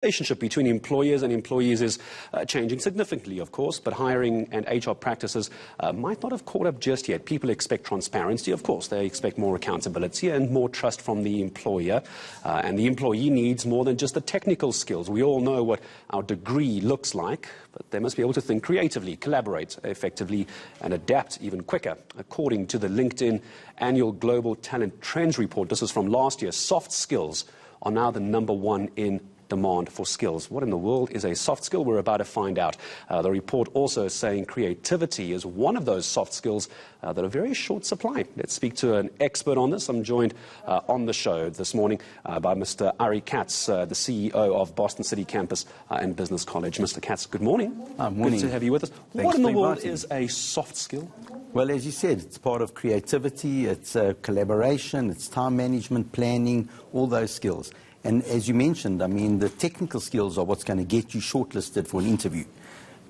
Relationship between employers and employees is changing significantly, of course, but hiring and HR practices might not have caught up just yet. People expect transparency, of course. They expect more accountability and more trust from the employer. And the employee needs more than just the technical skills. We all know what our degree looks like, but they must be able to think creatively, collaborate effectively, and adapt even quicker. According to the LinkedIn Annual Global Talent Trends Report, this is from last year, soft skills are now the #1 in demand for skills. What in the world is a soft skill? We're about to find out. The report also is saying creativity is one of those soft skills that are very short supply. Let's speak to an expert on this. I'm joined on the show this morning by Mr. Katz, the CEO of Boston City Campus and Business College. Mr. Katz, good morning. Morning. Good to have you with us. Thanks what in the for world inviting. is a soft skill? Well, as you said, it's part of creativity, it's collaboration, it's time management, planning, all those skills. And as you mentioned, I mean, the technical skills are what's going to get you shortlisted for an interview.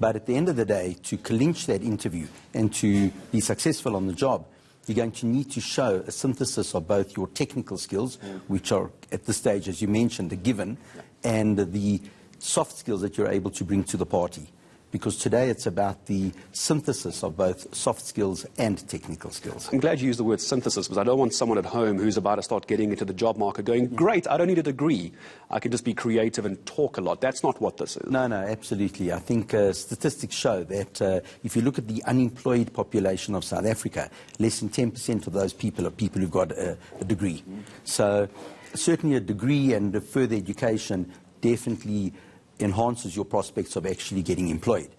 But at the end of the day, to clinch that interview and to be successful on the job, you're going to need to show a synthesis of both your technical skills, which are at this stage, as you mentioned, a given, and the soft skills that you're able to bring to the party. Because today it's about the synthesis of both soft skills and technical skills. I'm glad you used the word synthesis, because I don't want someone at home who's about to start getting into the job market going, great, I don't need a degree. I can just be creative and talk a lot. That's not what this is. No, absolutely. I think statistics show that if you look at the unemployed population of South Africa, less than 10% of those people are people who've got a degree. So certainly a degree and a further education definitely enhances your prospects of actually getting employed.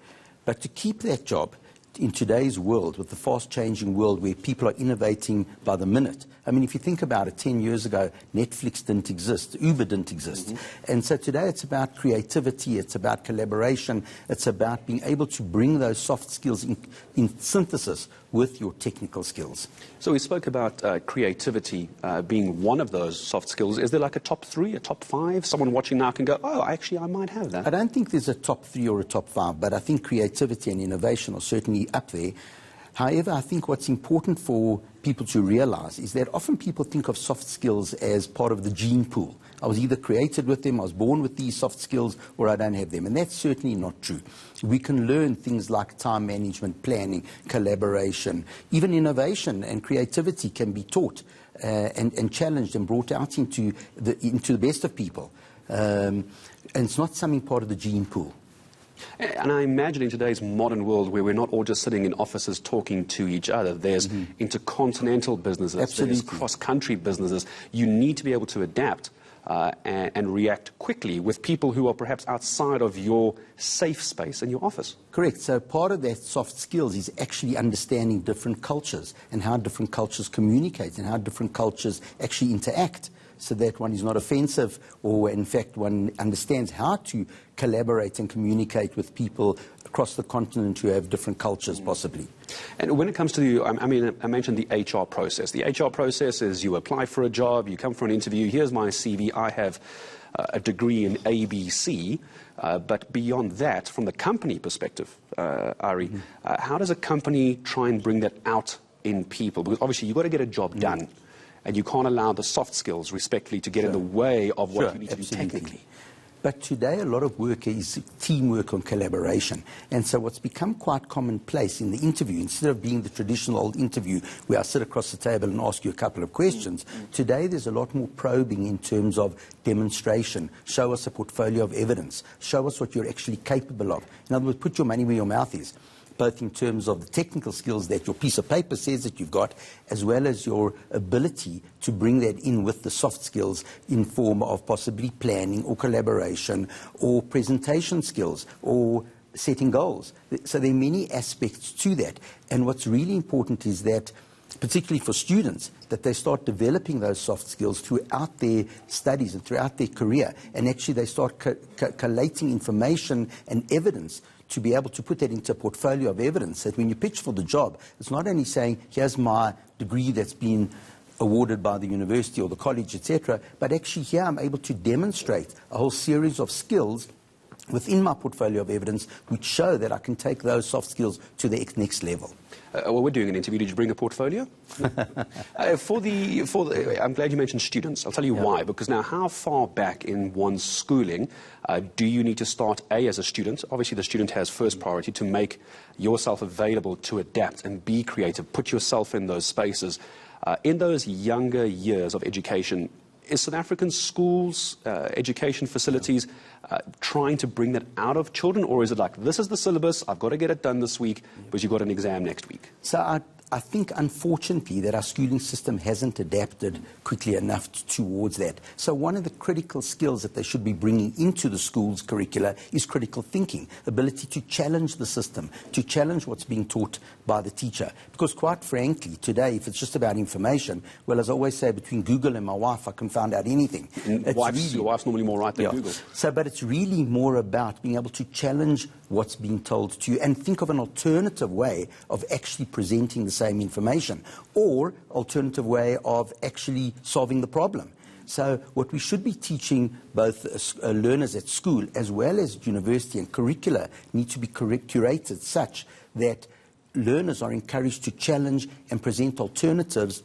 But to keep that job in today's world, with the fast-changing world where people are innovating by the minute, I mean, if you think about it, 10 years ago, Netflix didn't exist, Uber didn't exist. And so today it's about creativity, it's about collaboration, it's about being able to bring those soft skills in synthesis with your technical skills. So we spoke about creativity being one of those soft skills. Is there like a top 3, a top 5? Someone watching now can go, oh, actually, I might have that. I don't think there's a top 3 or a top 5, but I think creativity and innovation are certainly up there. However, I think what's important for people to realize is that often people think of soft skills as part of the gene pool. I was either created with them, I was born with these soft skills, or I don't have them. And that's certainly not true. We can learn things like time management, planning, collaboration, even innovation and creativity can be taught and challenged and brought out into the best of people. And it's not something part of the gene pool. And I imagine in today's modern world where we're not all just sitting in offices talking to each other, there's intercontinental businesses, there's cross-country businesses. You need to be able to adapt and react quickly with people who are perhaps outside of your safe space in your office. Correct. So part of that soft skills is actually understanding different cultures and how different cultures communicate and how different cultures actually interact, so that one is not offensive, or in fact one understands how to collaborate and communicate with people across the continent who have different cultures possibly. And when it comes to, I mentioned the HR process. The HR process is you apply for a job, you come for an interview, here's my CV, I have a degree in ABC, but beyond that, from the company perspective, Ari, how does a company try and bring that out in people? Because obviously you've got to get a job done. And you can't allow the soft skills, respectfully, to get in the way of what you need to do technically. But today a lot of work is teamwork and collaboration. And so what's become quite commonplace in the interview, instead of being the traditional old interview where I sit across the table and ask you a couple of questions, today there's a lot more probing in terms of demonstration. Show us a portfolio of evidence. Show us what you're actually capable of. In other words, put your money where your mouth is, both in terms of the technical skills that your piece of paper says that you've got, as well as your ability to bring that in with the soft skills in form of possibly planning or collaboration or presentation skills or setting goals. So there are many aspects to that. And what's really important is that, particularly for students, that they start developing those soft skills throughout their studies and throughout their career. And actually they start collating information and evidence to be able to put that into a portfolio of evidence, that when you pitch for the job, it's not only saying, here's my degree that's been awarded by the university or the college, etc., but actually here I'm able to demonstrate a whole series of skills within my portfolio of evidence which show that I can take those soft skills to the next level. Well, we're doing an interview. Did you bring a portfolio? I'm glad you mentioned students. I'll tell you why. Because now, how far back in one's schooling do you need to start, A, as a student? Obviously, the student has first priority to make yourself available to adapt and be creative, put yourself in those spaces. In those younger years of education, is South African schools, education facilities, trying to bring that out of children? Or is it like, this is the syllabus, I've got to get it done this week, because you've got an exam next week? So I think, unfortunately, that our schooling system hasn't adapted quickly enough towards that. So one of the critical skills that they should be bringing into the school's curricula is critical thinking, ability to challenge the system, to challenge what's being taught by the teacher. Because quite frankly, today, if it's just about information, well, as I always say, between Google and my wife, I can find out anything. Your wife's normally more right than Google. So, but it's really more about being able to challenge what's being told to you and think of an alternative way of actually presenting the same information, or alternative way of actually solving the problem. So what we should be teaching both learners at school as well as university and curricula need to be curated such that learners are encouraged to challenge and present alternatives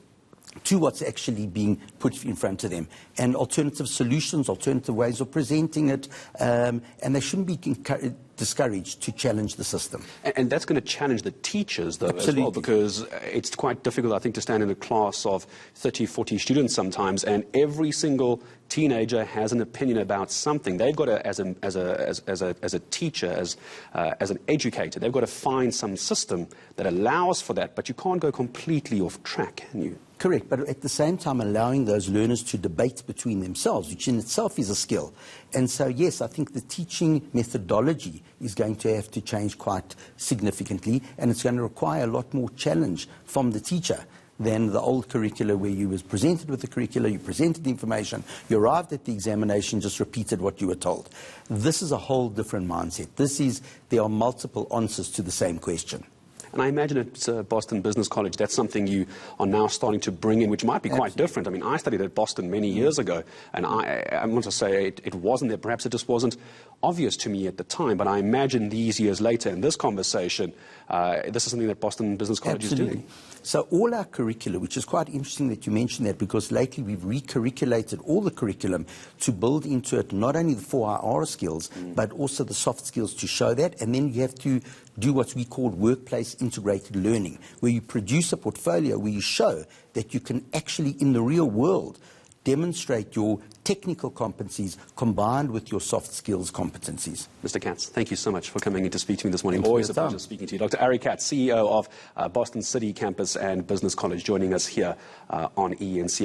to what's actually being put in front of them, and alternative solutions, alternative ways of presenting it, and they shouldn't be discouraged to challenge the system. And that's going to challenge the teachers, though, Absolutely. as well, because it's quite difficult, I think, to stand in a class of 30, 40 students sometimes, and every single teenager has an opinion about something. They've got to, as a teacher, as an educator, they've got to find some system that allows for that, but you can't go completely off track, can you? Correct, but at the same time allowing those learners to debate between themselves, which in itself is a skill. And so, yes, I think the teaching methodology is going to have to change quite significantly, and it's going to require a lot more challenge from the teacher than the old curricula where you was presented with the curricula, you presented the information, you arrived at the examination, just repeated what you were told. This is a whole different mindset. There are multiple answers to the same question. And I imagine at Boston Business College, that's something you are now starting to bring in, which might be quite different. I mean, I studied at Boston many years ago, and I want to say it wasn't there. Perhaps it just wasn't obvious to me at the time, but I imagine these years later in this conversation, this is something that Boston Business College is doing. So all our curricula, which is quite interesting that you mentioned that, because lately we've recurriculated all the curriculum to build into it not only the 4IR skills, but also the soft skills to show that. And then you have to do what we call workplace integrated learning, where you produce a portfolio where you show that you can actually, in the real world, demonstrate your technical competencies combined with your soft skills competencies. Mr. Katz, thank you so much for coming in to speak to me this morning. Always a pleasure speaking to you. Dr. Ari Katz, CEO of Boston City Campus and Business College, joining us here on ENCA.